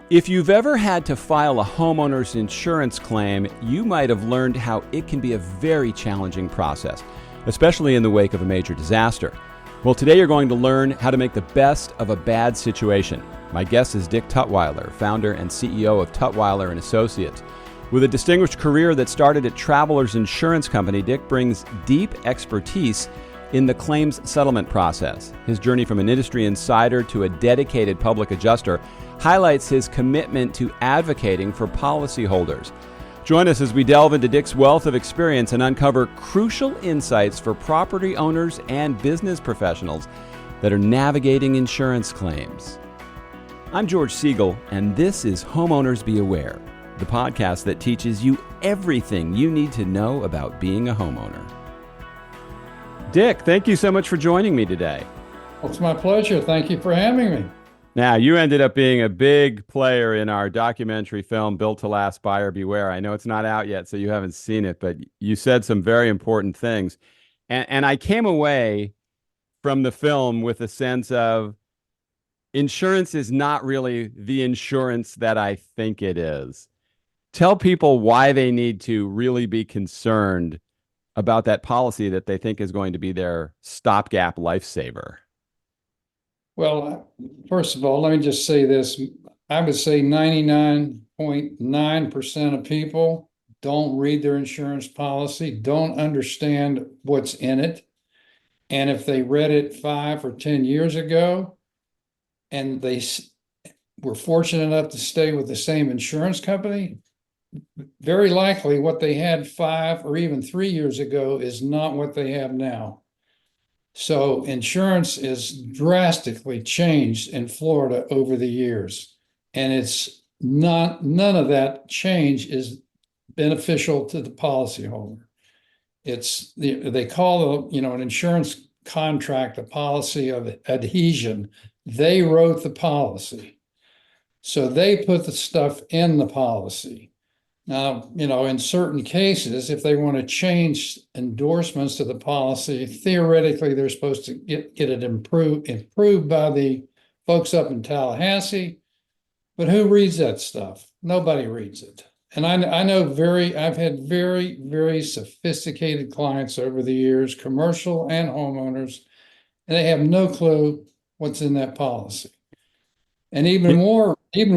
If you've ever had to file a homeowner's insurance claim, you might have learned how it can be a very challenging process, especially in the wake of a major disaster. Well, today you're going to learn how to make the best of a bad situation. My guest is Dick Tutwiler, founder and CEO of Tutwiler & Associates. With a distinguished career that started at Travelers Insurance Company, Dick brings deep expertise in the claims settlement process. His journey from an industry insider to a dedicated public adjuster highlights his commitment to advocating for policyholders. Join us as we delve into Dick's wealth of experience and uncover crucial insights for property owners and business professionals that are navigating insurance claims. I'm George Siegel, and this is Homeowners Be Aware, the podcast that teaches you everything you need to know about being a homeowner. Dick, thank you so much for joining me today. Well, it's my pleasure. Thank you for having me. Now, you ended up being a big player in our documentary film, Built to Last, Buyer Beware. I know it's not out yet, so you haven't seen it, but you said some very important things. And I came away from the film with a sense of insurance is not really the insurance that I think it is. Tell people why they need to really be concerned about that policy that they think is going to be their stopgap lifesaver. Well, first of all, let me just say this. I would say 99.9% of people don't read their insurance policy, don't understand what's in it. And if they read it 5 or 10 years ago, and they were fortunate enough to stay with the same insurance company, very likely what they had 5 or even 3 years ago is not what they have now. So insurance is drastically changed in Florida over the years, and it's not, none of that change is beneficial to the policyholder. It's they call an insurance contract a policy of adhesion. They wrote the policy, so they put the stuff in the policy. Now, in certain cases, if they want to change endorsements to the policy, theoretically, they're supposed to get it improved by the folks up in Tallahassee. But who reads that stuff? Nobody reads it. And I know I've had very, very sophisticated clients over the years, commercial and homeowners, and they have no clue what's in that policy. And even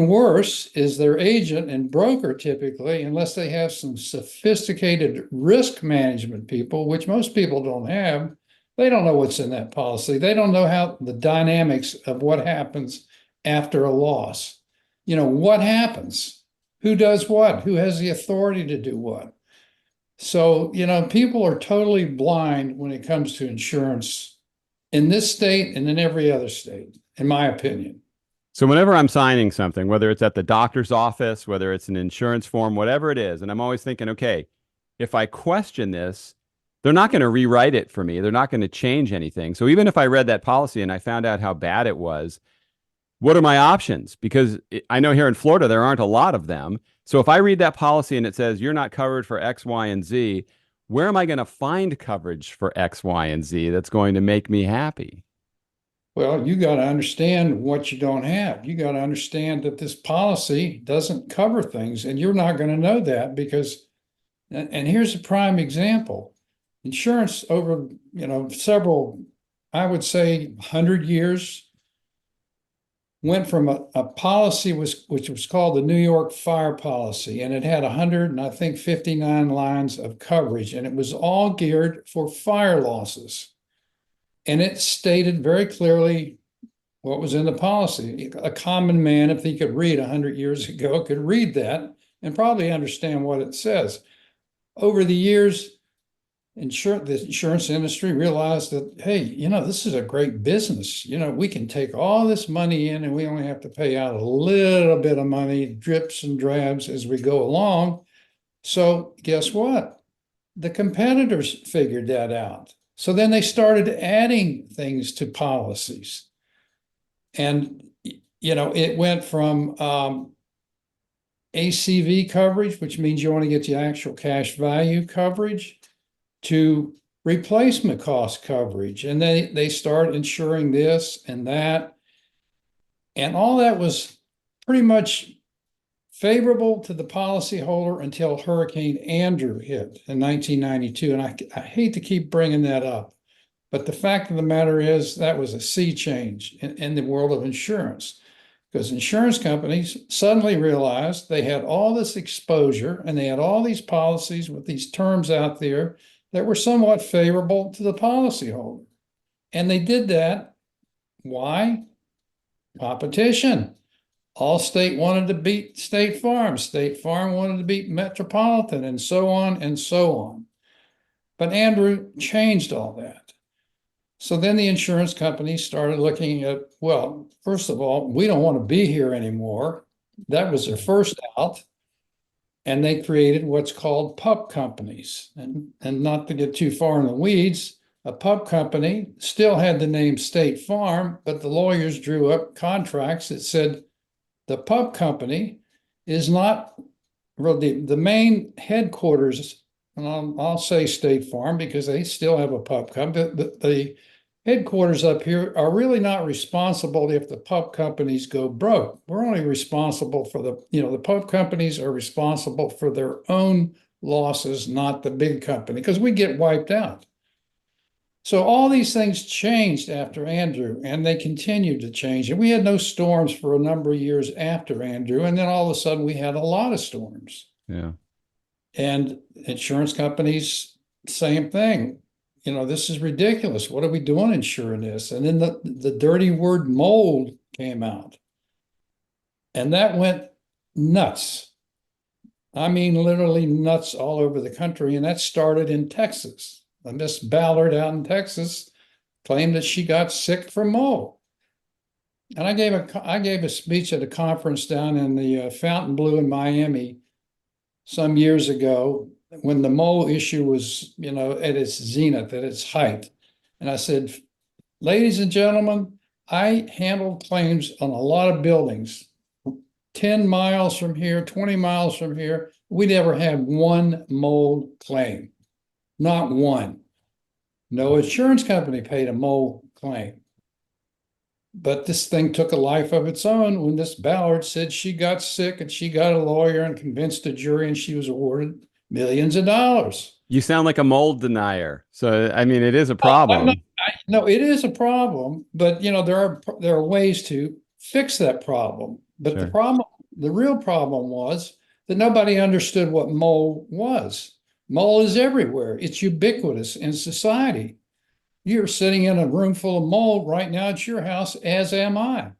worse is their agent and broker typically, unless they have some sophisticated risk management people, which most people don't have, they don't know what's in that policy. They don't know how the dynamics of what happens after a loss. What happens? Who does what? Who has the authority to do what? So, people are totally blind when it comes to insurance in this state and in every other state, in my opinion. So whenever I'm signing something, whether it's at the doctor's office, whether it's an insurance form, whatever it is, and I'm always thinking, okay, if I question this, they're not going to rewrite it for me. They're not going to change anything. So even if I read that policy and I found out how bad it was, what are my options? Because I know here in Florida, there aren't a lot of them. So if I read that policy and it says you're not covered for X, Y, and Z, where am I going to find coverage for X, Y, and Z that's going to make me happy? Well, you got to understand what you don't have. You got to understand that this policy doesn't cover things, and you're not going to know that because, and here's a prime example. Insurance over, several, I would say 100 years, went from a policy which was called the New York Fire Policy, and it had 59 lines of coverage, and it was all geared for fire losses. And it stated very clearly what was in the policy. A common man, if he could read 100 years ago, could read that and probably understand what it says. Over the years, the insurance industry realized that, hey, this is a great business. We can take all this money in and we only have to pay out a little bit of money, drips and drabs as we go along. So guess what? The competitors figured that out. So then they started adding things to policies. And, it went from ACV coverage, which means you only get the actual cash value coverage, to replacement cost coverage. And they start insuring this and that. And all that was pretty much favorable to the policyholder until Hurricane Andrew hit in 1992. And I hate to keep bringing that up, but the fact of the matter is that was a sea change in the world of insurance, because insurance companies suddenly realized they had all this exposure and they had all these policies with these terms out there that were somewhat favorable to the policyholder. And they did that. Why? Competition. Allstate wanted to beat State Farm. State Farm wanted to beat Metropolitan, and so on and so on. But Andrew changed all that. So then the insurance companies started looking at, well, first of all, we don't want to be here anymore. That was their first out. And they created what's called pup companies. And not to get too far in the weeds, a pup company still had the name State Farm, but the lawyers drew up contracts that said the pup company is not really the main headquarters. And I'll say State Farm because they still have a pup company. The headquarters up here are really not responsible if the pup companies go broke. We're only responsible for the pup companies are responsible for their own losses, not the big company, because we get wiped out. So all these things changed after Andrew, and they continued to change. And we had no storms for a number of years after Andrew. And then all of a sudden we had a lot of storms. Yeah. And insurance companies, same thing. This is ridiculous. What are we doing insuring this? And then the dirty word mold came out. And that went nuts. I mean, literally nuts all over the country. And that started in Texas. Miss Ballard out in Texas claimed that she got sick from mold. And I gave a speech at a conference down in the Fontainebleau in Miami some years ago when the mold issue was, at its zenith, at its height. And I said, ladies and gentlemen, I handled claims on a lot of buildings, 10 miles from here, 20 miles from here. We never had one mold claim. Not one. No insurance company paid a mold claim. But this thing took a life of its own when this Ballard said she got sick and she got a lawyer and convinced a jury and she was awarded millions of dollars. You sound like a mold denier. So, I mean, it is a problem. No, it is a problem, but there are ways to fix that problem. But Sure. the real problem was that nobody understood what mold was. Mold is everywhere. It's ubiquitous in society. You're sitting in a room full of mold right now at your house, as am I.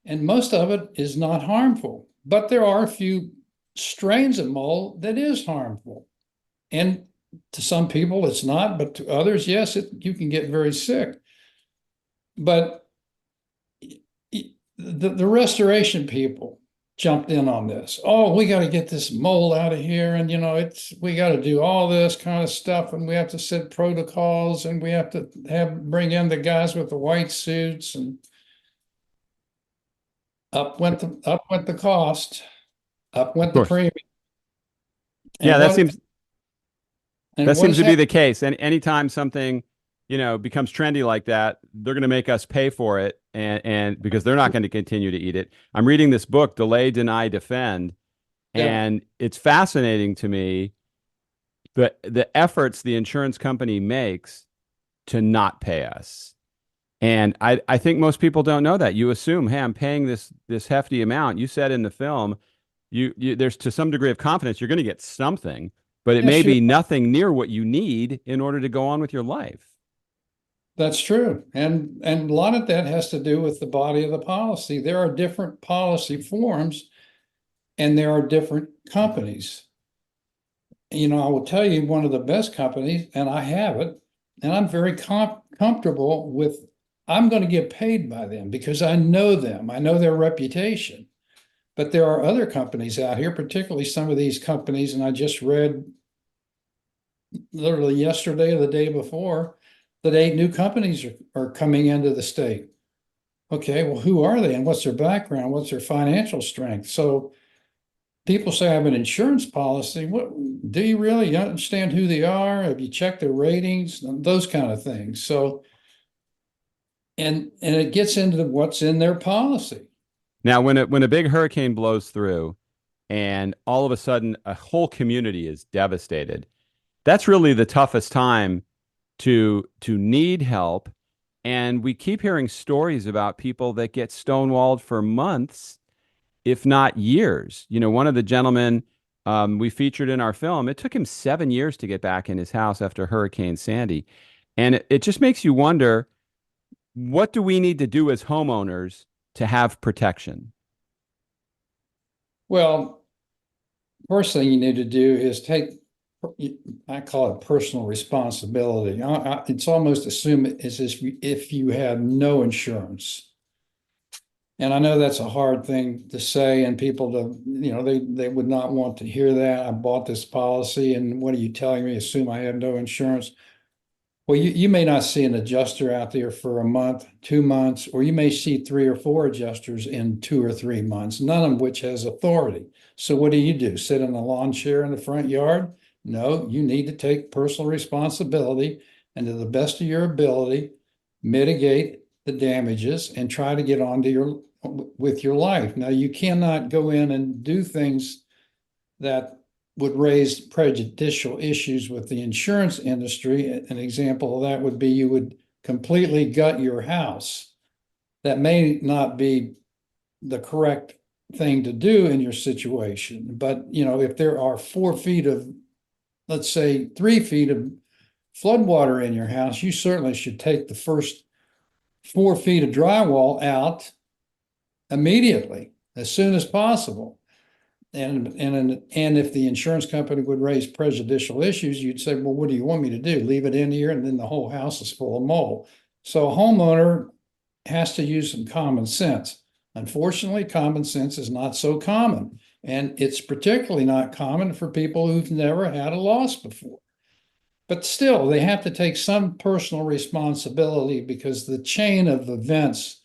And most of it is not harmful. But there are a few strains of mold that is harmful. And to some people, it's not. But to others, yes, you can get very sick. But the restoration people jumped in on this. Oh, we got to get this mold out of here. And, we got to do all this kind of stuff. And we have to set protocols and we have to bring in the guys with the white suits, and up went the cost, up went the premium. Yeah, that seems to be the case. And anytime something, becomes trendy like that, they're going to make us pay for it, and because they're not going to continue to eat it. I'm reading this book, Delay, Deny, Defend, and it's fascinating to me the efforts the insurance company makes to not pay us. And I think most people don't know that. You assume, hey, I'm paying this hefty amount. You said in the film, there's to some degree of confidence you're going to get something, but it may be nothing near what you need in order to go on with your life. That's true. And a lot of that has to do with the body of the policy. There are different policy forms and there are different companies. I will tell you one of the best companies, and I have it, and I'm very comfortable with, I'm going to get paid by them because I know them. I know their reputation. But there are other companies out here, particularly some of these companies, and I just read literally yesterday or the day before, that 8 new companies are coming into the state. Okay, well, who are they and what's their background? What's their financial strength? So people say I have an insurance policy. What do you really understand who they are? Have you checked their ratings? Those kind of things. So, and it gets into what's in their policy. Now, when a big hurricane blows through and all of a sudden a whole community is devastated. That's really the toughest time to need help. And we keep hearing stories about people that get stonewalled for months, if not years. You know, one of the gentlemen we featured in our film, it took him 7 years to get back in his house after Hurricane Sandy. And it just makes you wonder, what do we need to do as homeowners to have protection? Well, first thing you need to do is take, I call it personal responsibility. It's almost assume as if you had no insurance. And I know that's a hard thing to say, and people they would not want to hear that. I bought this policy, and what are you telling me? Assume I have no insurance. Well, you may not see an adjuster out there for a month, 2 months, or you may see 3 or 4 adjusters in 2 or 3 months, none of which has authority. So what do? Sit in a lawn chair in the front yard? No, you need to take personal responsibility and to the best of your ability, mitigate the damages and try to get on to with your life. Now, you cannot go in and do things that would raise prejudicial issues with the insurance industry. An example of that would be you would completely gut your house. That may not be the correct thing to do in your situation, but if there are 4 feet of, let's say 3 feet of floodwater in your house, you certainly should take the first 4 feet of drywall out immediately, as soon as possible. And if the insurance company would raise prejudicial issues, you'd say, well, what do you want me to do? Leave it in here, and then the whole house is full of mold. So a homeowner has to use some common sense. Unfortunately, common sense is not so common, and it's particularly not common for people who've never had a loss before. But still, they have to take some personal responsibility, because the chain of events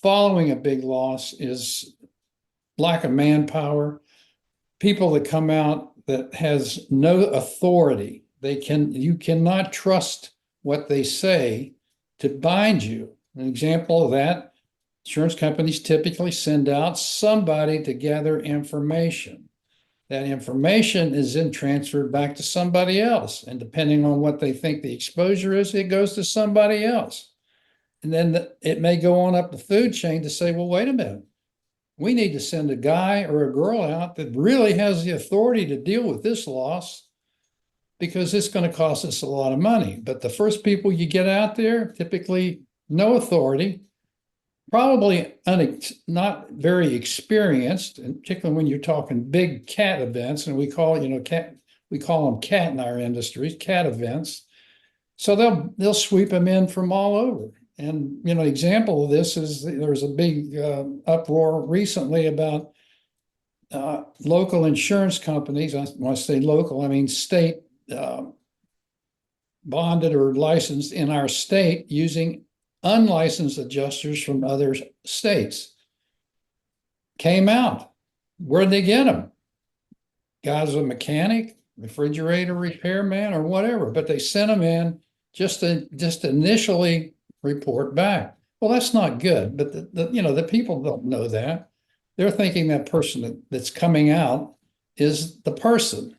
following a big loss is lack of manpower, people that come out that has no authority. You cannot trust what they say to bind you. An example of that, insurance companies typically send out somebody to gather information. That information is then transferred back to somebody else. And depending on what they think the exposure is, it goes to somebody else. And then it may go on up the food chain to say, well, wait a minute. We need to send a guy or a girl out that really has the authority to deal with this loss, because it's going to cost us a lot of money. But the first people you get out there, typically no authority, probably not very experienced, and particularly when you're talking big cat events, and we call them cat in our industries, cat events. So they'll sweep them in from all over. And example of this is there's a big uproar recently about local insurance companies. When I say local, I mean state bonded or licensed in our state, using unlicensed adjusters from other states. Came out. Where'd they get them? Guy's a mechanic, refrigerator repairman, or whatever, but they sent them in just to initially report back. Well, that's not good, but the people don't know that. They're thinking that person that's coming out is the person,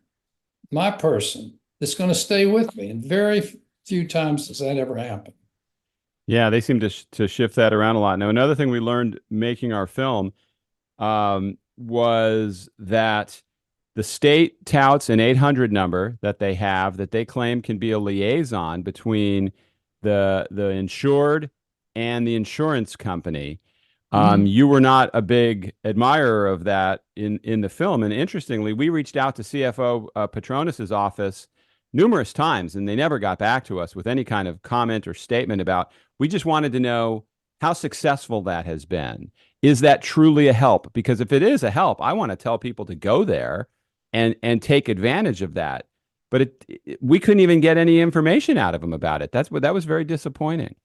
my person, that's going to stay with me. And very few times does that ever happen. Yeah, they seem to shift that around a lot. Now, another thing we learned making our film was that the state touts an 800 number that they have that they claim can be a liaison between the insured and the insurance company. You were not a big admirer of that in the film. And interestingly, we reached out to CFO Patronus's office numerous times, and they never got back to us with any kind of comment or statement about, we just wanted to know how successful that has been. Is that truly a help? Because if it is a help, I want to tell people to go there and take advantage of that. But we couldn't even get any information out of them about it. That was very disappointing.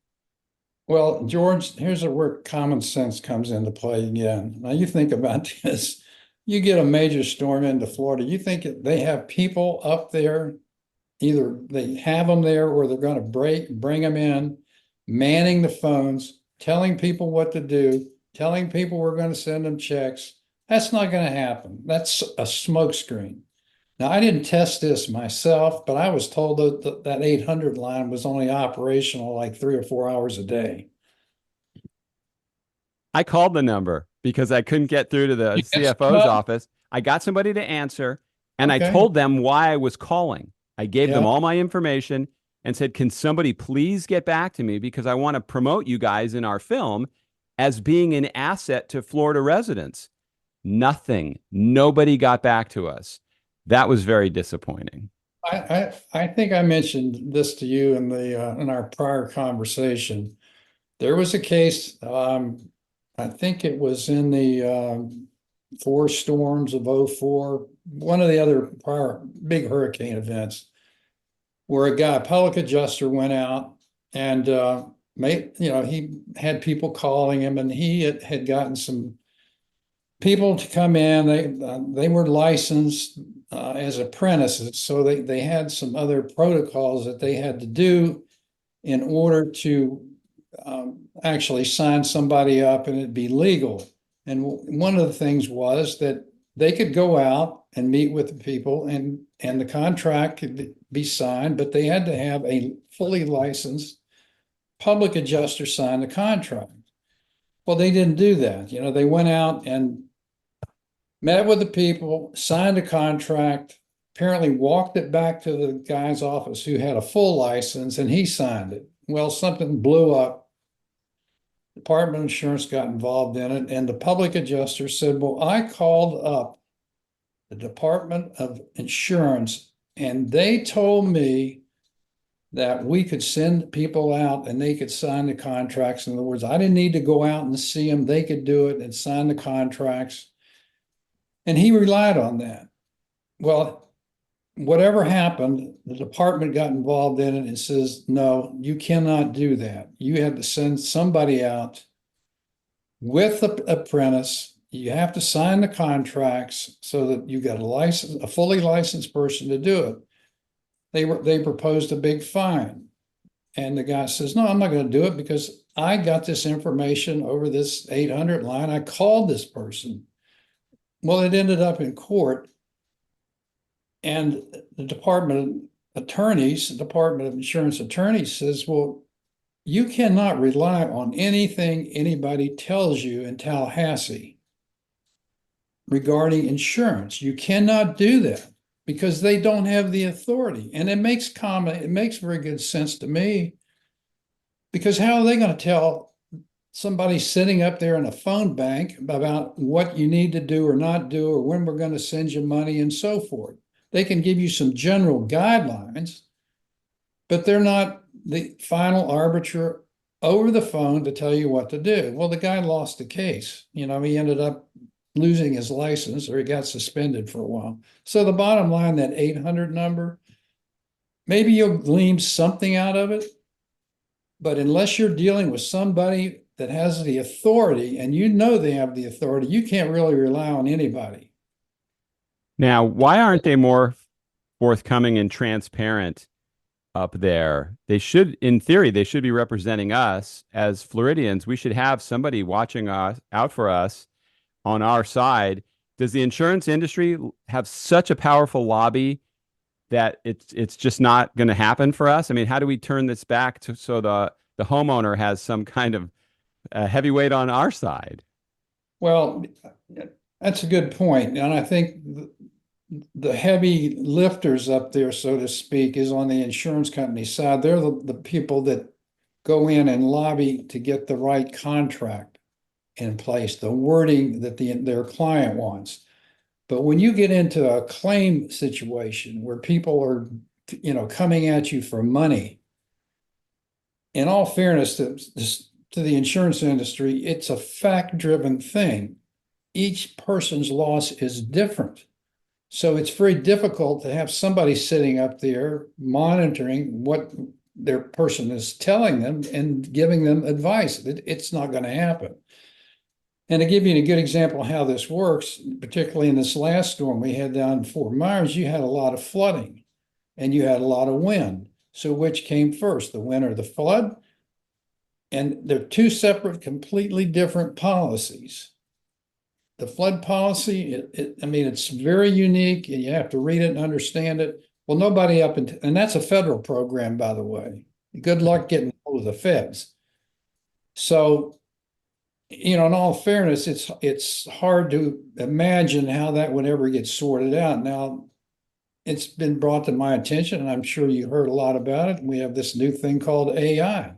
Well, George, here's where common sense comes into play again. Now, you think about this. You get a major storm into Florida. You think they have people up there, either they have them there or they're going to bring them in, manning the phones, telling people what to do, telling people we're going to send them checks. That's not going to happen. That's a smokescreen. Now, I didn't test this myself, but I was told that 800 line was only operational like 3 or 4 hours a day. I called the number because I couldn't get through to the Yes. CFO's office. I got somebody to answer and I Okay. told them why I was calling. I gave them Yeah. all my information and said, "Can somebody please get back to me because I want to promote you guys in our film as being an asset to Florida residents?" Nothing. Nobody got back to us. That was very disappointing. I think I mentioned this to you in our prior conversation. There was a case, I think it was in the four storms of '04, one of the other prior big hurricane events, where a public adjuster, went out and he had people calling him, and he had gotten some people to come in. They were licensed as apprentices, so they had some other protocols that they had to do in order to actually sign somebody up and it'd be legal. And one of the things was that they could go out and meet with the people, and the contract could be signed, but they had to have a fully licensed public adjuster sign the contract. Well, they didn't do that. They went out and met with the people, signed a contract, apparently walked it back to the guy's office who had a full license, and he signed it. Well, something blew up. Department of Insurance got involved in it, and the public adjuster said, "Well, I called up the Department of Insurance, and they told me that we could send people out and they could sign the contracts. In other words, I didn't need to go out and see them. They could do it and sign the contracts." And he relied on that. Well, whatever happened, the department got involved in it and says, "No, you cannot do that. You have to send somebody out with the apprentice. You have to sign the contracts so that you got a fully licensed person to do it." They proposed a big fine. And the guy says, "No, I'm not going to do it because I got this information over this 800 line. I called this person." Well, it ended up in court, and the Department of Insurance attorneys says, "Well, you cannot rely on anything anybody tells you in Tallahassee regarding insurance. You cannot do that because they don't have the authority." And it makes very good sense to me, because how are they going to tell somebody sitting up there in a phone bank about what you need to do or not do, or when we're going to send you money and so forth? They can give you some general guidelines, but they're not the final arbiter over the phone to tell you what to do. Well, the guy lost the case. He ended up losing his license, or he got suspended for a while. So the bottom line, that 800 number, maybe you'll glean something out of it, but unless you're dealing with somebody that has the authority, and they have the authority, you can't really rely on anybody. Now, why aren't they more forthcoming and transparent up there? They should, in theory, they should be representing us as Floridians. We should have somebody watching us out for us on our side. Does the insurance industry have such a powerful lobby that it's just not going to happen for us? I mean, how do we turn this back to so the homeowner has some kind of heavyweight on our side? Well, that's a good point. And I think the heavy lifters up there, so to speak, is on the insurance company side. They're the people that go in and lobby to get the right contract in place, the wording that their client wants. But when you get into a claim situation where people are, coming at you for money, in all fairness to the insurance industry, it's a fact-driven thing. Each person's loss is different. So it's very difficult to have somebody sitting up there monitoring what their person is telling them and giving them advice. It's not going to happen. And to give you a good example of how this works, particularly in this last storm we had down in Fort Myers, you had a lot of flooding and you had a lot of wind. So which came first, the wind or the flood? And they're two separate, completely different policies. the flood policy, I mean, it's very unique and you have to read it and understand it. Well, nobody and that's a federal program, by the way. Good luck getting hold of the feds. So, in all fairness, it's hard to imagine how that would ever get sorted out. Now, it's been brought to my attention, and I'm sure you heard a lot about it. We have this new thing called AI.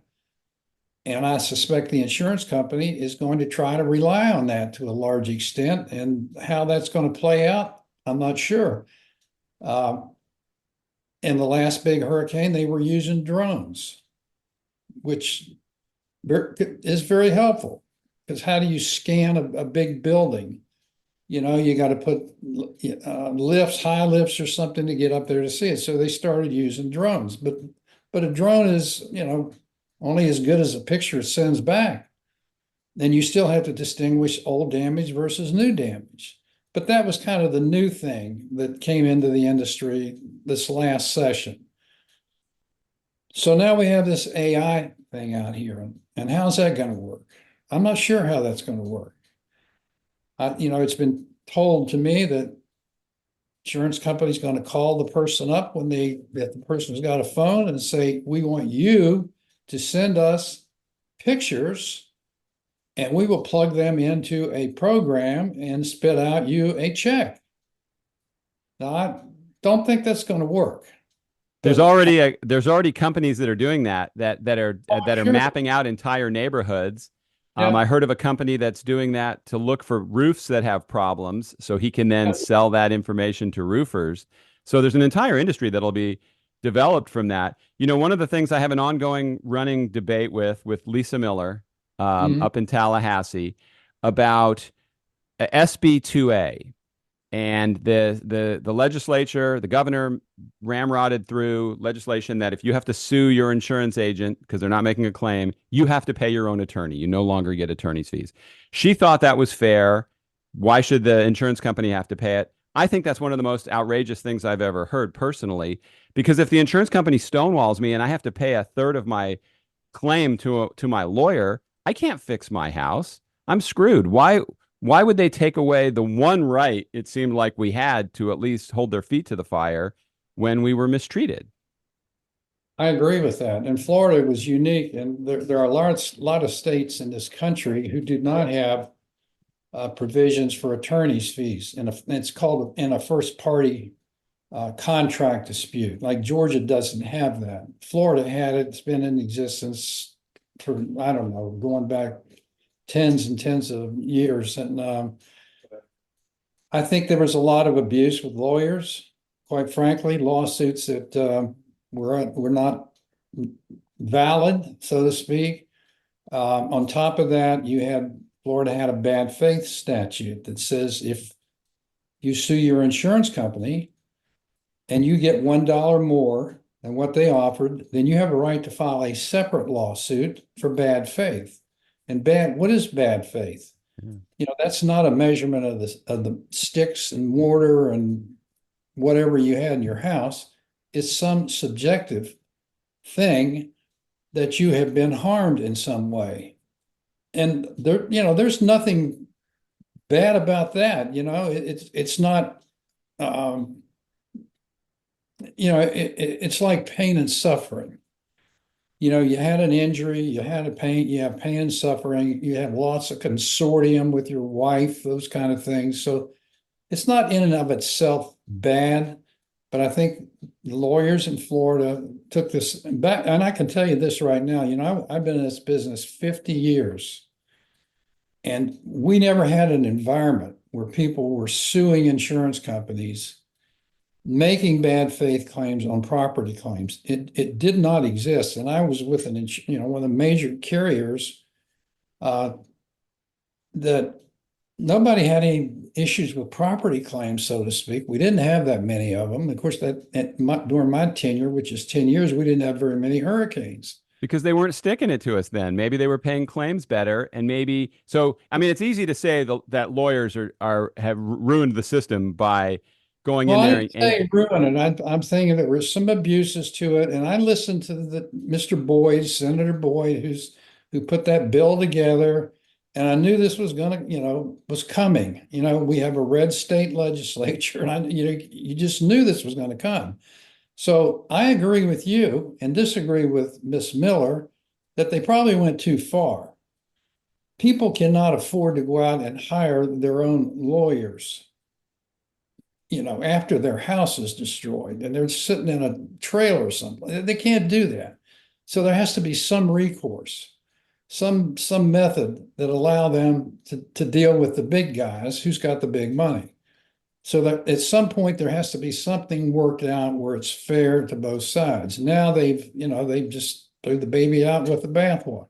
And I suspect the insurance company is going to try to rely on that to a large extent. And how that's going to play out, I'm not sure. In the last big hurricane, they were using drones, which is very helpful. Because how do you scan a big building? You got to put high lifts or something to get up there to see it. So they started using drones. But a drone is, only as good as a picture it sends back. Then you still have to distinguish old damage versus new damage. But that was kind of the new thing that came into the industry this last session. So now we have this AI thing out here. And how's that going to work? I'm not sure how that's going to work. It's been told to me that insurance company's going to call the person up if the person's got a phone and say, we want you to send us pictures and we will plug them into a program and spit out you a check. Now, I don't think that's going to work. There's already companies that are doing that are Sure. mapping out entire neighborhoods. Yeah. I heard of a company that's doing that to look for roofs that have problems, so he can then sell that information to roofers. So there's an entire industry that'll be developed from that. One of the things I have an ongoing running debate with Lisa Miller up in Tallahassee about SB 2A. And the legislature, the governor ramrodded through legislation that if you have to sue your insurance agent because they're not making a claim, you have to pay your own attorney. You no longer get attorney's fees. She thought that was fair. Why should the insurance company have to pay it? I think that's one of the most outrageous things I've ever heard personally, because if the insurance company stonewalls me and I have to pay a third of my claim to my lawyer, I can't fix my house. I'm screwed. Why would they take away the one right it seemed like we had to at least hold their feet to the fire when we were mistreated? I agree with that. And Florida was unique, and there are a lot of states in this country who do not have provisions for attorney's fees, and it's called in a first party contract dispute. Like Georgia doesn't have that. Florida had it. It's been in existence for, I don't know, going back tens and tens of years. And I think there was a lot of abuse with lawyers, quite frankly, lawsuits that were not valid, so to speak. On top of that, Florida had a bad faith statute that says if you sue your insurance company and you get $1 more than what they offered, then you have a right to file a separate lawsuit for bad faith. And what is bad faith? That's not a measurement of the sticks and mortar and whatever you had in your house. It's some subjective thing that you have been harmed in some way. And there's nothing bad about that. It's not, it's like pain and suffering. You had an injury, you have pain and suffering, you have lots of consortium with your wife, those kind of things. So it's not in and of itself bad, but I think the lawyers in Florida took this back. And I can tell you this right now, I've been in this business 50 years, and we never had an environment where people were suing insurance companies making bad faith claims on property claims. It did not exist. And I was with one of the major carriers that nobody had any issues with property claims, so to speak. We didn't have that many of them. Of course, during my tenure, which is 10 years, we didn't have very many hurricanes. Because they weren't sticking it to us then. Maybe they were paying claims better, and it's easy to say that lawyers have ruined the system by going in there. I didn't say ruin it. I'm saying there were some abuses to it, and I listened to Mr. Boyd, Senator Boyd, who put that bill together, And I knew this was gonna, was coming. We have a red state legislature, and you just knew this was going to come. So I agree with you and disagree with Miss Miller that they probably went too far. People cannot afford to go out and hire their own lawyers, after their house is destroyed and they're sitting in a trailer or something. They can't do that. So there has to be some recourse, some method that allow them to deal with the big guys who's got the big money. So that at some point there has to be something worked out where it's fair to both sides. Now they've just threw the baby out with the bathwater.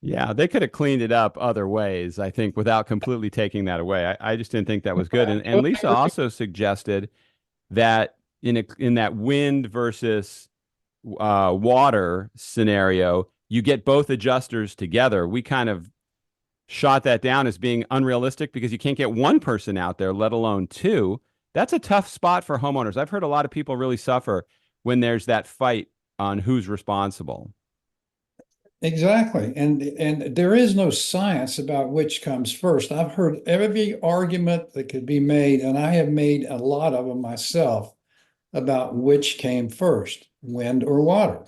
Yeah, they could have cleaned it up other ways, I think, without completely taking that away. I just didn't think that was good. And Lisa also suggested that in that wind versus water scenario, you get both adjusters together. We kind of shot that down as being unrealistic because you can't get one person out there, let alone two. That's a tough spot for homeowners. I've heard a lot of people really suffer when there's that fight on who's responsible. Exactly. And there is no science about which comes first. I've heard every argument that could be made, and I have made a lot of them myself about which came first, wind or water.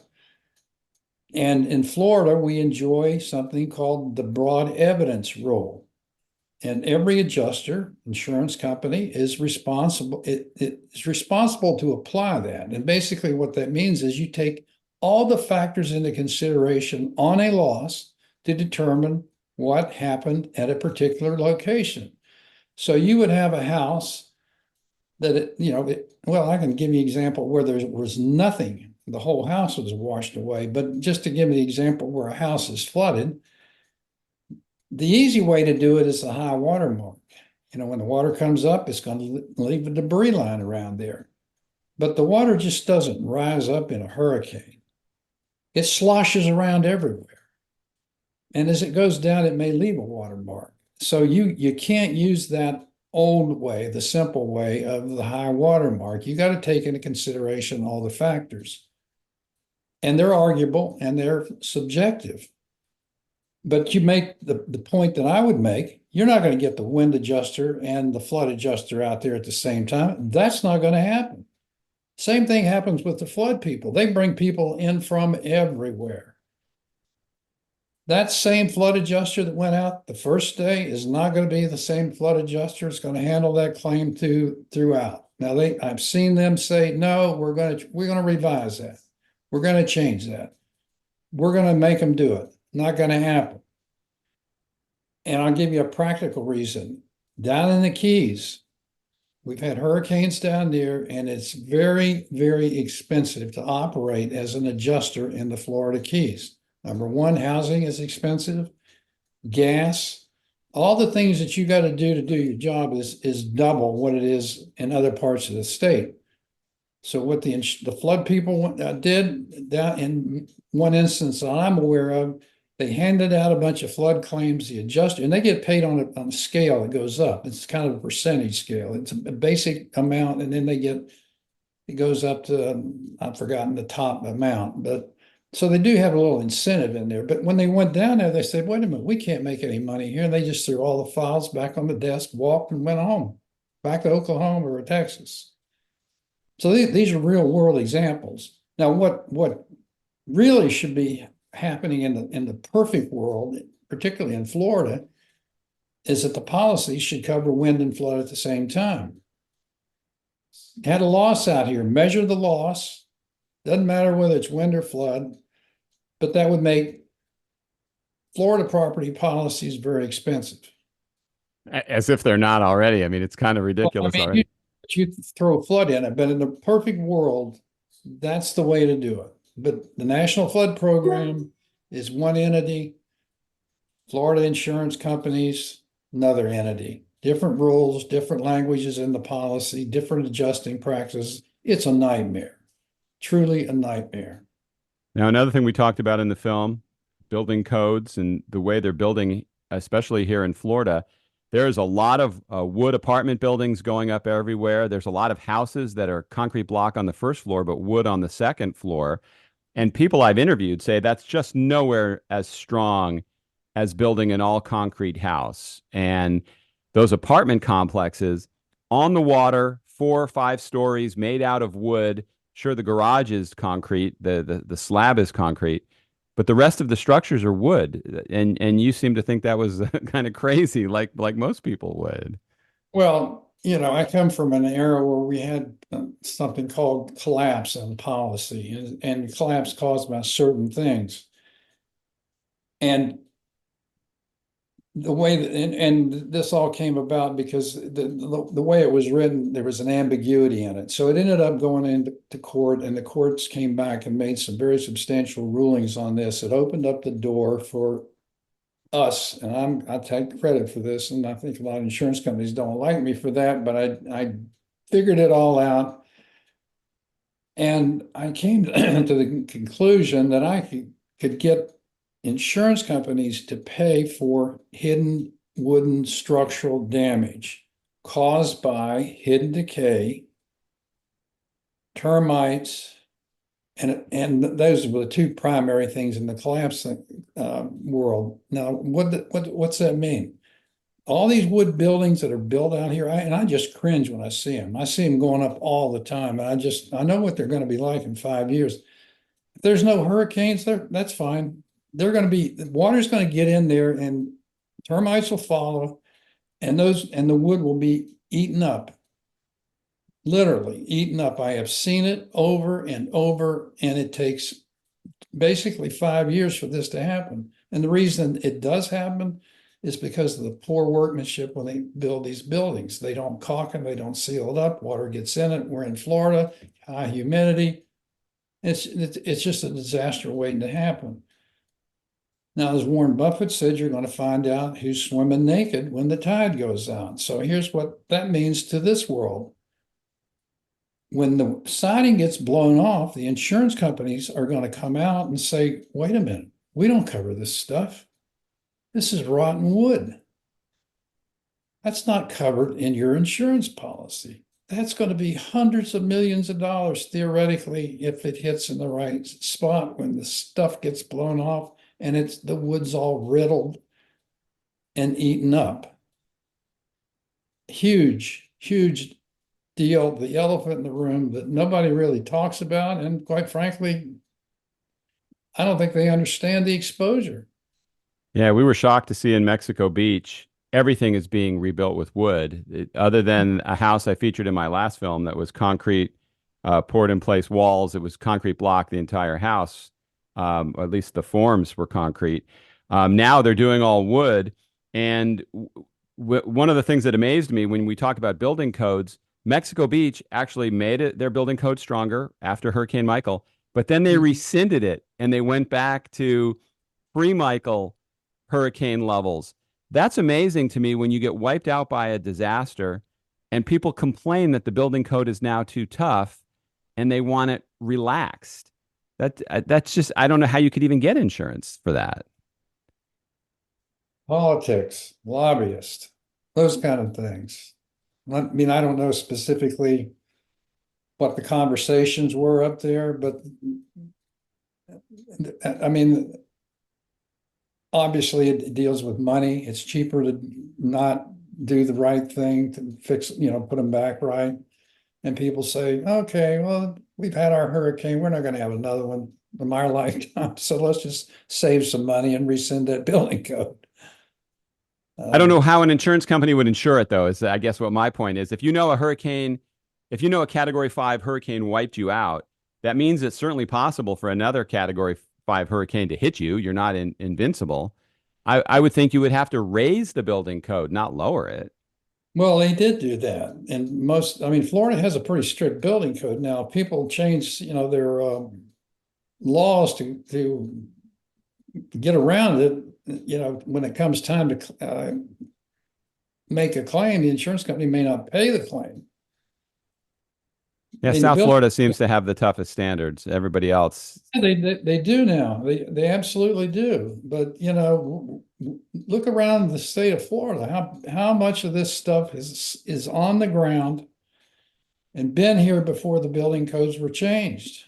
And in Florida, we enjoy something called the broad evidence rule. And every adjuster, insurance company is responsible. It is responsible to apply that. And basically what that means is you take all the factors into consideration on a loss to determine what happened at a particular location. So you would have a house that, well, I can give you an example where there was nothing. The whole house was washed away. But just to give you the example where a house is flooded, the easy way to do it is the high water mark. When the water comes up, it's going to leave a debris line around there. But the water just doesn't rise up in a hurricane. It sloshes around everywhere. And as it goes down, it may leave a water mark. So you can't use that old way, the simple way of the high water mark. You got to take into consideration all the factors. And they're arguable and they're subjective. But you make the point that I would make, you're not going to get the wind adjuster and the flood adjuster out there at the same time. That's not going to happen. Same thing happens with the flood people. They bring people in from everywhere. That same flood adjuster that went out the first day is not going to be the same flood adjuster that's going to handle that claim throughout. Now I've seen them say, no, we're going to revise that. We're going to change that. We're going to make them do it. Not going to happen. And I'll give you a practical reason. Down in the Keys, we've had hurricanes down there, and it's very, very expensive to operate as an adjuster in the Florida Keys. Number one, housing is expensive, gas, all the things that you got to do your job is double what it is in other parts of the state. So what the flood people did down in one instance that I'm aware of, they handed out a bunch of flood claims, the adjuster, and they get paid on a scale that goes up. It's kind of a percentage scale. It's a basic amount, and then it goes up to, I've forgotten the top amount, but so they do have a little incentive in there. But when they went down there, they said, wait a minute, we can't make any money here. And they just threw all the files back on the desk, walked and went home, back to Oklahoma or Texas. So these are real world examples. Now, what really should be happening in the perfect world, particularly in Florida, is that the policy should cover wind and flood at the same time. Had a loss out here, measure the loss. Doesn't matter whether it's wind or flood, but that would make Florida property policies very expensive. As if they're not already. I mean, it's kind of ridiculous already. You throw a flood in it, but in the perfect world, that's the way to do it. But the National Flood Program is one entity, Florida insurance companies, another entity. Different rules, different languages in the policy, different adjusting practices. It's a nightmare, truly a nightmare. Now, another thing we talked about in the film, building codes and the way they're building, especially here in Florida, there's a lot of wood apartment buildings going up everywhere. There's a lot of houses that are concrete block on the first floor, but wood on the second floor. And people I've interviewed say that's just nowhere as strong as building an all concrete house. And those apartment complexes on the water, 4 or 5 stories, made out of wood. Sure, the garage is concrete, the slab is concrete, but the rest of the structures are wood. And you seem to think that was kind of crazy, like most people would. Well, I come from an era where we had something called collapse in policy, and collapse caused by certain things. And the way that, and this all came about because the way it was written, there was an ambiguity in it. So it ended up going into court, and the courts came back and made some very substantial rulings on this. It opened up the door for us, and I take credit for this, and I think a lot of insurance companies don't like me for that, but I figured it all out, and I came to the conclusion that I could get insurance companies to pay for hidden wooden structural damage caused by hidden decay, termites, and those were the two primary things in the collapse world. Now, what's that mean? All these wood buildings that are built out here, and I just cringe when I see them. I see them going up all the time, and I know what they're going to be like in 5 years. If there's no hurricanes there, that's fine. The water's going to get in there, and termites will follow, and the wood will be eaten up, literally eaten up. I have seen it over and over, and it takes basically 5 years for this to happen. And the reason it does happen is because of the poor workmanship when they build these buildings. They don't caulk them, they don't seal it up, water gets in it. We're in Florida, high humidity. It's just a disaster waiting to happen. Now, as Warren Buffett said, you're going to find out who's swimming naked when the tide goes out. So here's what that means to this world. When the siding gets blown off, the insurance companies are going to come out and say, wait a minute, we don't cover this stuff. This is rotten wood. That's not covered in your insurance policy. That's going to be hundreds of millions of dollars theoretically if it hits in the right spot when the stuff gets blown off and the wood's all riddled and eaten up. Huge, huge deal, the elephant in the room that nobody really talks about. And quite frankly, I don't think they understand the exposure. Yeah, we were shocked to see in Mexico Beach, everything is being rebuilt with wood. Other than a house I featured in my last film that was concrete, poured in place walls, it was concrete block, the entire house, or at least the forms were concrete. Now they're doing all wood. And one of the things that amazed me when we talk about building codes, Mexico Beach actually made their building code stronger after Hurricane Michael, but then they rescinded it and they went back to pre-Michael hurricane levels. That's amazing to me when you get wiped out by a disaster and people complain that the building code is now too tough and they want it relaxed. That's just, I don't know how you could even get insurance for that. Politics, lobbyists, those kind of things. I mean, I don't know specifically what the conversations were up there, but I mean, obviously it deals with money. It's cheaper to not do the right thing to fix, put them back right. And people say, okay, well, we've had our hurricane. We're not going to have another one in our lifetime. So let's just save some money and rescind that building code. I don't know how an insurance company would insure it, though, is I guess what my point is. If you know a Category 5 hurricane wiped you out, that means it's certainly possible for another Category 5 hurricane to hit you. You're not invincible. I would think you would have to raise the building code, not lower it. Well, they did do that. And Florida has a pretty strict building code now. People change, their laws to get around it. When it comes time to make a claim, the insurance company may not pay the claim. Yeah, South Florida seems to have the toughest standards. Everybody else. They do now. They absolutely do. But look around the state of Florida. How much of this stuff is on the ground and been here before the building codes were changed?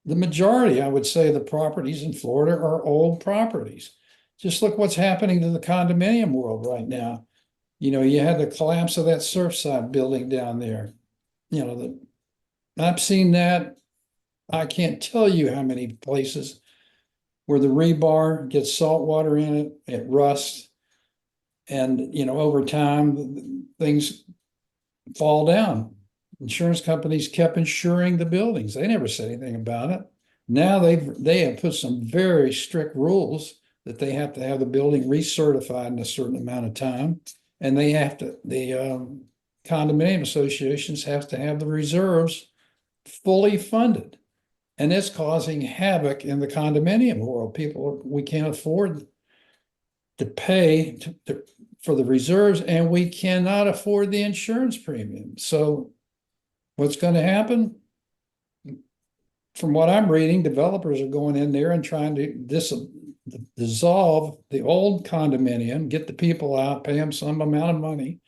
The majority, I would say, the properties in Florida are old properties. Just look what's happening to the condominium world right now. You had the collapse of that Surfside building down there. I've seen that. I can't tell you how many places where the rebar gets salt water in it, it rusts, and over time things fall down. Insurance companies kept insuring the buildings. They never said anything about it. Now they have put some very strict rules that they have to have the building recertified in a certain amount of time, and the condominium associations have to have the reserves fully funded, and it's causing havoc in the condominium world. We can't afford to pay for the reserves, and we cannot afford the insurance premium. So what's going to happen? From what I'm reading, developers are going in there and trying to dissolve the old condominium, get the people out, pay them some amount of money,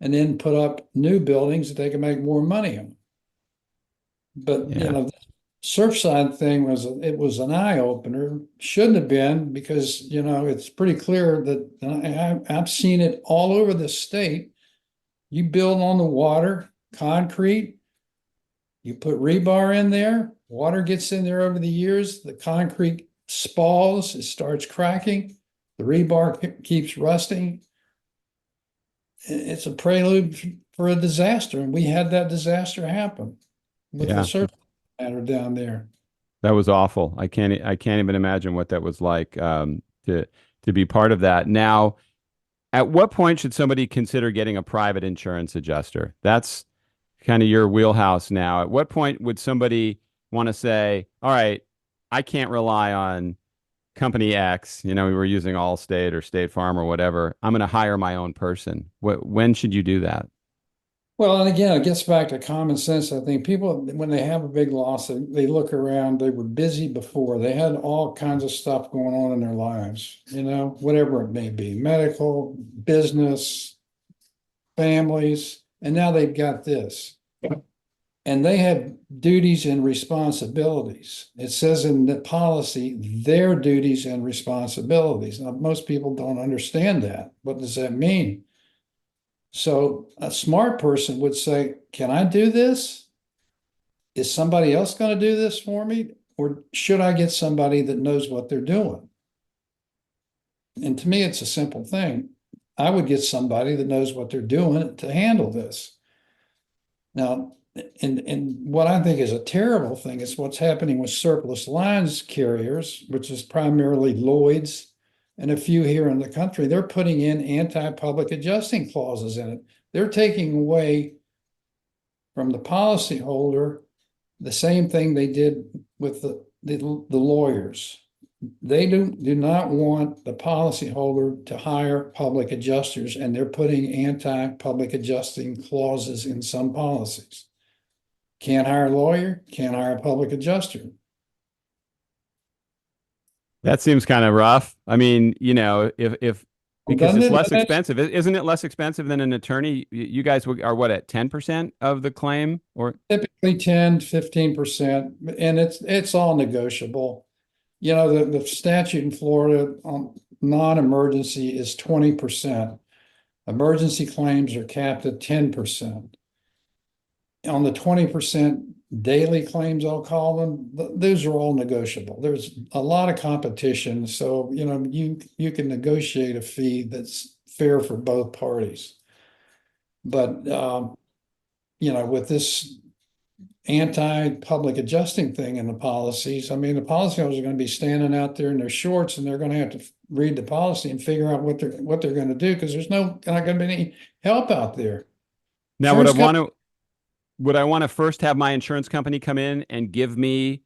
and then put up new buildings that they can make more money on. But Yeah. the Surfside thing was an eye opener. Shouldn't have been, because it's pretty clear that I've seen it all over the state. You build on the water, concrete, you put rebar in there, water gets in there over the years, the concrete spalls, it starts cracking, the rebar keeps rusting. It's a prelude for a disaster, and we had that disaster happen with the Yeah. surf matter down there. That was awful. I can't even imagine what that was like, to be part of that. Now, at what point should somebody consider getting a private insurance adjuster? That's kind of your wheelhouse now. At what point would somebody want to say, all right, I can't rely on company X, we were using Allstate or State Farm or whatever. I'm going to hire my own person. When should you do that? Well, and again, it gets back to common sense. I think people, when they have a big loss, they look around. They were busy before. They had all kinds of stuff going on in their lives, whatever it may be, medical, business, families, and now they've got this. And they have duties and responsibilities. It says in the policy, their duties and responsibilities. Now, most people don't understand that. What does that mean? So a smart person would say, can I do this? Is somebody else going to do this for me? Or should I get somebody that knows what they're doing? And to me, it's a simple thing. I would get somebody that knows what they're doing to handle this. Now, and what I think is a terrible thing is what's happening with surplus lines carriers, which is primarily Lloyd's and a few here in the country. They're putting in anti-public adjusting clauses in it. They're taking away from the policyholder the same thing they did with the lawyers. They do not want the policyholder to hire public adjusters, and they're putting anti-public adjusting clauses in some policies. Can't hire a lawyer, can't hire a public adjuster. That seems kind of rough. I mean, if because Doesn't it's it? less expensive, isn't it less expensive than an attorney? You guys are what, at 10% of the claim, or Typically 10, 15%, and it's all negotiable. The statute in Florida on non-emergency is 20%. Emergency claims are capped at 10%. On the 20% daily claims, I'll call them, those are all negotiable. There's a lot of competition, so you can negotiate a fee that's fair for both parties. But with this anti-public adjusting thing in the policies, I mean, the policyholders are going to be standing out there in their shorts, and they're going to have to read the policy and figure out what they're going to do, because there's not going to be any help out there. now would I want to first have my insurance company come in and give me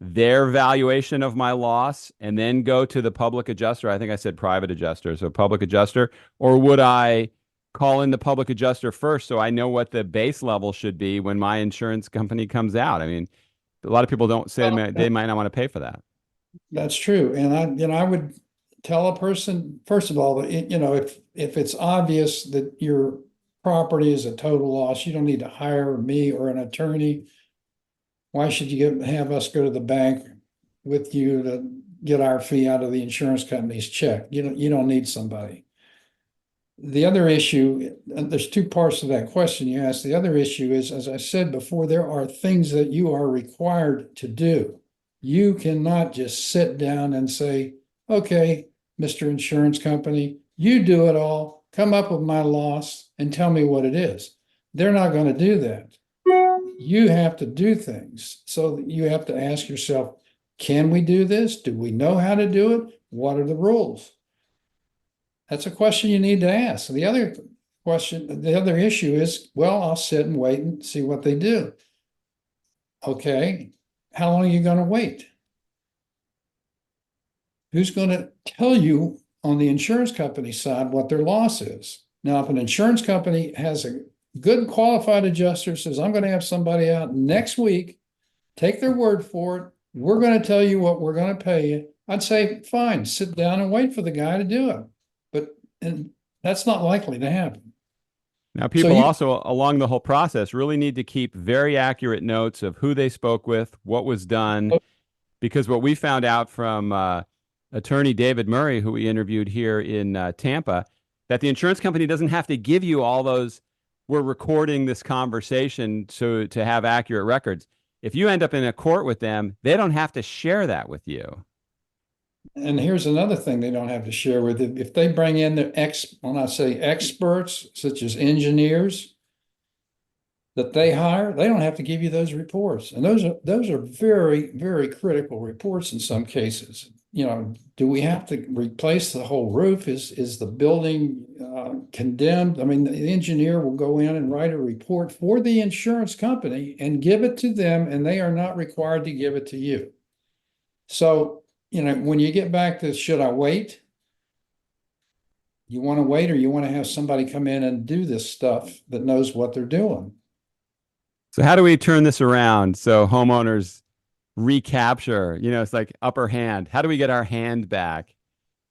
their valuation of my loss and then go to the public adjuster? I think I said private adjuster, so public adjuster. Or would I call in the public adjuster first so I know what the base level should be when my insurance company comes out? I mean, a lot of people don't say they might not want to pay for that. That's true. And I would tell a person, first of all, that if it's obvious that your property is a total loss, you don't need to hire me or an attorney. Why should you have us go to the bank with you to get our fee out of the insurance company's check. You don't need somebody. The other issue, and there's two parts to that question you asked. The other issue is, as I said before, there are things that you are required to do. You cannot just sit down and say, okay, Mr. Insurance Company, you do it all, come up with my loss and tell me what it is. They're not going to do that. You have to do things. So you have to ask yourself, can we do this? Do we know how to do it? What are the rules? That's a question you need to ask. The other question, the other issue is, well, I'll sit and wait and see what they do. Okay, how long are you going to wait? Who's going to tell you on the insurance company side what their loss is? Now, if an insurance company has a good qualified adjuster, says, I'm going to have somebody out next week, take their word for it. We're going to tell you what we're going to pay you. I'd say, fine, sit down and wait for the guy to do it. And that's not likely to happen. Now, people also along the whole process really need to keep very accurate notes of who they spoke with, what was done, because what we found out from attorney David Murray, who we interviewed here in Tampa, that the insurance company doesn't have to give you all those, we're recording this conversation to have accurate records. If you end up in a court with them, they don't have to share that with you. And here's another thing they don't have to share with it. If they bring in when I say experts, such as engineers that they hire, they don't have to give you those reports. And those are very, very critical reports in some cases. Do we have to replace the whole roof? Is the building condemned? I mean, the engineer will go in and write a report for the insurance company and give it to them, and they are not required to give it to you. So, when you get back to, should I wait? You want to wait, or you want to have somebody come in and do this stuff that knows what they're doing? So how do we turn this around so homeowners recapture, it's like upper hand. How do we get our hand back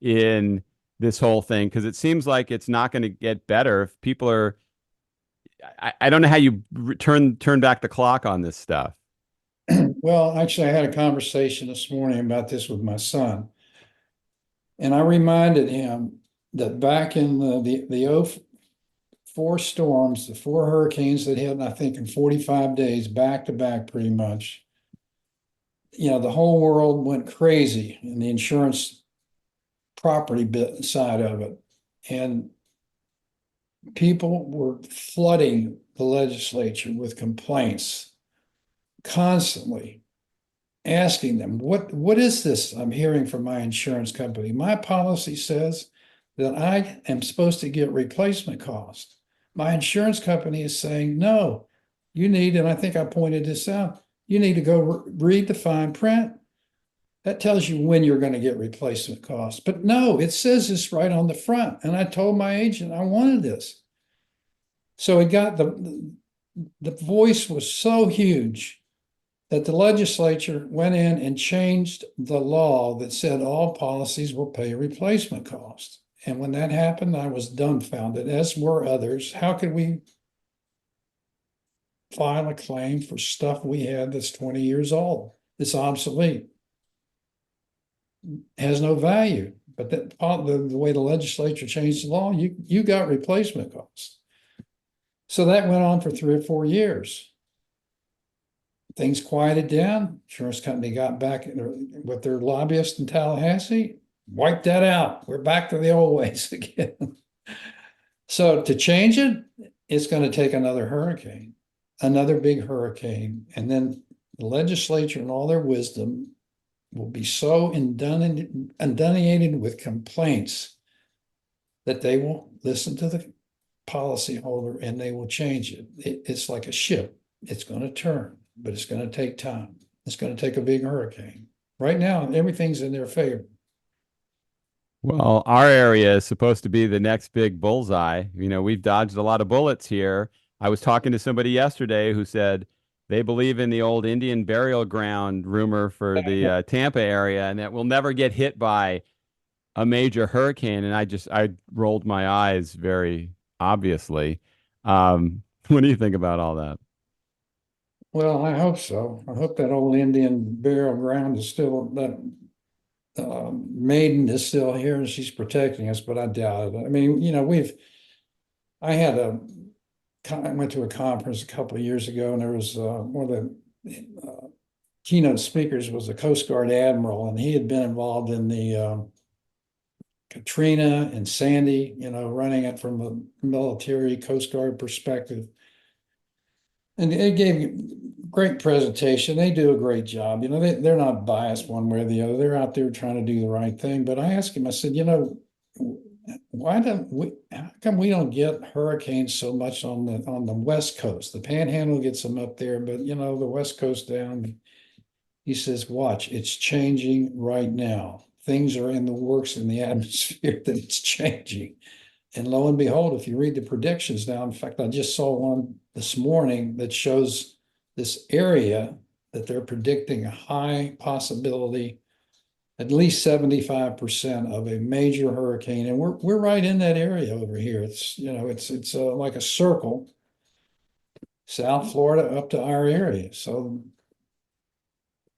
in this whole thing? Because it seems like it's not going to get better if people are, I don't know how you turn back the clock on this stuff. Well, actually, I had a conversation this morning about this with my son. And I reminded him that back in the 04 storms, the 4 hurricanes that hit, I think in 45 days, back to back pretty much, the whole world went crazy in the insurance property bit side of it. And people were flooding the legislature with complaints constantly, asking them, what is this I'm hearing from my insurance company? My policy says that I am supposed to get replacement cost. My insurance company is saying, no, you need, and I think I pointed this out, you need to go read the fine print. That tells you when you're going to get replacement costs. But no, it says this right on the front. And I told my agent I wanted this. So it got the voice was so huge that the legislature went in and changed the law that said all policies will pay replacement cost. And when that happened, I was dumbfounded, as were others. How could we file a claim for stuff we had that's 20 years old? It's obsolete, has no value. But the way the legislature changed the law, you got replacement costs. So that went on for 3 or 4 years. Things quieted down. Insurance company got back with their lobbyist in Tallahassee, wiped that out. We're back to the old ways again. So to change it, it's going to take another hurricane, another big hurricane. And then the legislature, in all their wisdom, will be so inundated with complaints that they will listen to the policyholder and they will change it. It's like a ship. It's going to turn, but it's going to take time. It's going to take a big hurricane. Right now, everything's in their favor. Well, our area is supposed to be the next big bullseye. We've dodged a lot of bullets here. I was talking to somebody yesterday who said they believe in the old Indian burial ground rumor for the Tampa area and that we'll never get hit by a major hurricane. And I rolled my eyes very obviously. What do you think about all that? Well, I hope so. I hope that old Indian burial ground is still Maiden is still here and she's protecting us, but I doubt it. I mean, I had I went to a conference a couple of years ago, and there was one of the keynote speakers was a Coast Guard admiral, and he had been involved in the Katrina and Sandy, running it from a military Coast Guard perspective. And they gave a great presentation. They do a great job. They're not biased one way or the other. They're out there trying to do the right thing. But I asked him, I said, how come we don't get hurricanes so much on the West Coast? The Panhandle gets them up there, but the West Coast down. He says, watch, it's changing right now. Things are in the works in the atmosphere that it's changing. And lo and behold, if you read the predictions now, in fact, I just saw one this morning that shows this area that they're predicting a high possibility, at least 75% of a major hurricane. And we're right in that area over here. It's like a circle, South Florida up to our area. So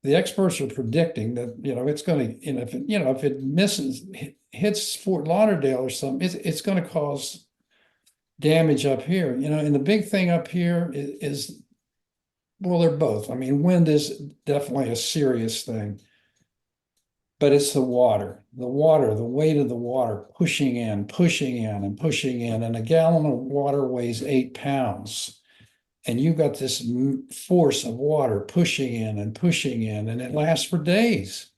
the experts are predicting that, it's going to, if it hits Fort Lauderdale or something, it's going to cause damage up here, and the big thing up here is, well, they're both. I mean, wind is definitely a serious thing, but it's the water, the weight of the water pushing in, and pushing in, and a gallon of water weighs 8 pounds. And you've got this force of water pushing in, and it lasts for days.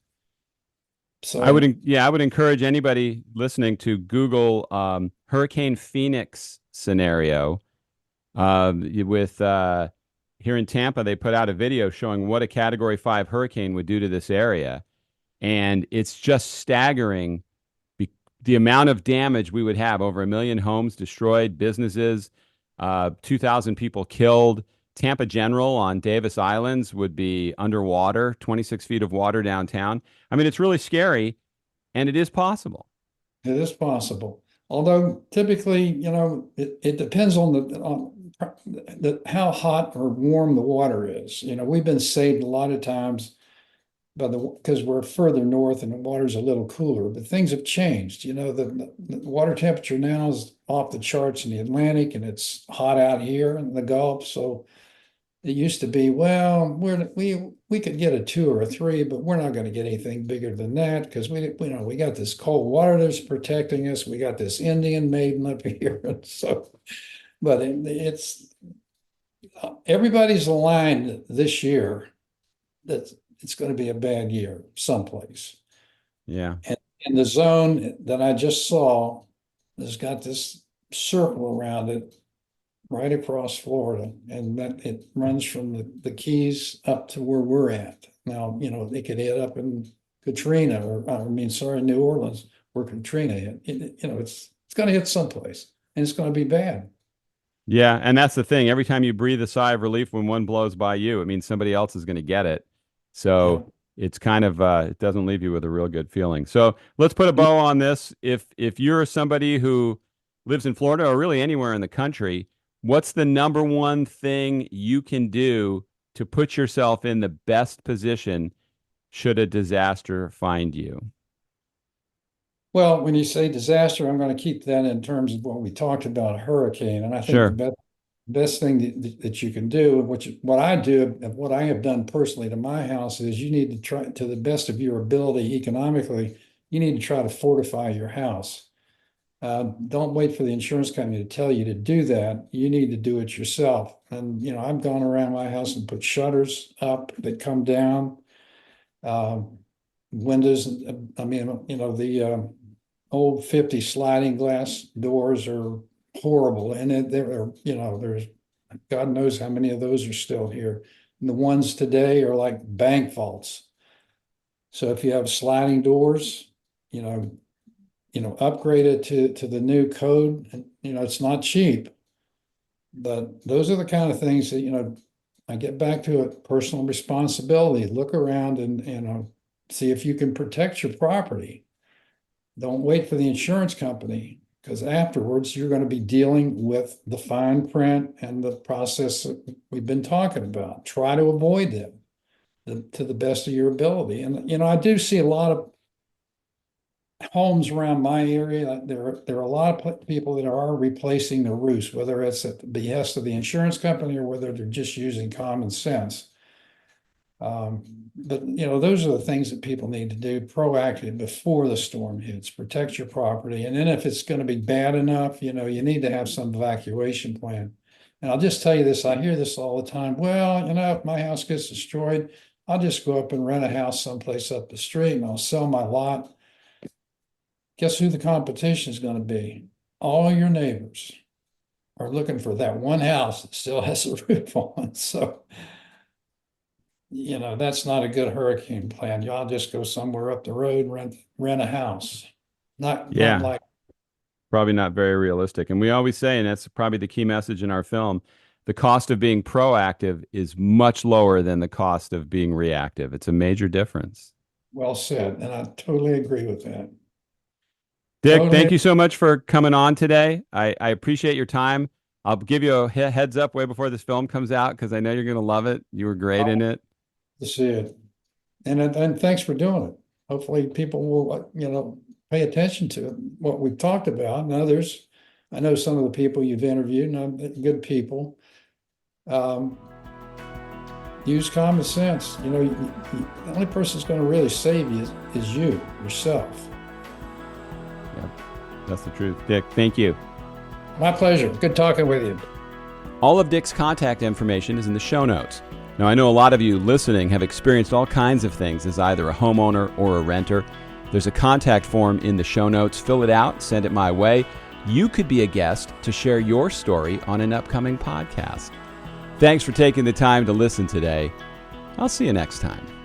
So I would encourage anybody listening to Google Hurricane Phoenix scenario. With here in Tampa, they put out a video showing what a Category 5 hurricane would do to this area, and it's just staggering. The amount of damage we would have: over 1 million homes destroyed, businesses, 2,000 people killed. Tampa General on Davis Islands would be underwater, 26 feet of water downtown. I mean, it's really scary, and it is possible. It is possible. Although typically, it depends on how hot or warm the water is. We've been saved a lot of times because we're further north and the water's a little cooler, but things have changed. The water temperature now is off the charts in the Atlantic, and it's hot out here in the Gulf. So it used to be, well, we could get a 2 or a 3, but we're not going to get anything bigger than that because we got this cold water that's protecting us. We got this Indian maiden up here, so. But it's everybody's aligned this year that it's going to be a bad year someplace. Yeah. And the zone that I just saw has got this circle around it right across Florida, and that it runs from the Keys up to where we're at. Now, they could hit up in Katrina, New Orleans, where Katrina hit. It's going to hit someplace, and it's going to be bad. Yeah, and that's the thing. Every time you breathe a sigh of relief when one blows by you, it means somebody else is going to get it. So it's kind of it doesn't leave you with a real good feeling. So let's put a bow on this. If you're somebody who lives in Florida or really anywhere in the country, what's the number one thing you can do to put yourself in the best position should a disaster find you? Well, when you say disaster, I'm going to keep that in terms of what we talked about, a hurricane. And I think Sure. the best thing that you can do, what I do, and what I have done personally to my house, is you need to try, to the best of your ability economically, you need to try to fortify your house. Don't wait for the insurance company to tell you to do that. You need to do it yourself. And, I've gone around my house and put shutters up that come down, windows. The old 50 sliding glass doors are horrible. And there's God knows how many of those are still here. And the ones today are like bank vaults. So if you have sliding doors, upgrade it to the new code. And, it's not cheap, but those are the kind of things that, I get back to it, personal responsibility. Look around and see if you can protect your property. Don't wait for the insurance company, because afterwards you're going to be dealing with the fine print and the process that we've been talking about. Try to avoid them to the best of your ability. And, I do see a lot of homes around my area, there are a lot of people that are replacing the roofs, whether it's at the behest of the insurance company or whether they're just using common sense. But those are the things that people need to do proactively before the storm hits. Protect your property, and then if it's going to be bad enough, you need to have some evacuation plan. And I'll just tell you this: I hear this all the time. Well, if my house gets destroyed, I'll just go up and rent a house someplace up the street, and I'll sell my lot. Guess who the competition is going to be? All your neighbors are looking for that one house that still has a roof on. So, that's not a good hurricane plan. Y'all just go somewhere up the road, rent a house. Not Yeah, like probably not very realistic. And we always say, and that's probably the key message in our film, the cost of being proactive is much lower than the cost of being reactive. It's a major difference. well said, and I totally agree with that. Dick, Totally. thank you so much for coming on today. I appreciate your time. I'll give you a heads up way before this film comes out because I know you're going to love it. You were great in it. To see it, and thanks for doing it. Hopefully, people will pay attention to what we've talked about. And others, I know some of the people you've interviewed, and good people. Use common sense. The only person that's going to really save you is you, yourself. Yeah, that's the truth. Dick, thank you. My pleasure. Good talking with you. All of Dick's contact information is in the show notes. Now, I know a lot of you listening have experienced all kinds of things as either a homeowner or a renter. There's a contact form in the show notes. Fill it out, send it my way. You could be a guest to share your story on an upcoming podcast. Thanks for taking the time to listen today. I'll see you next time.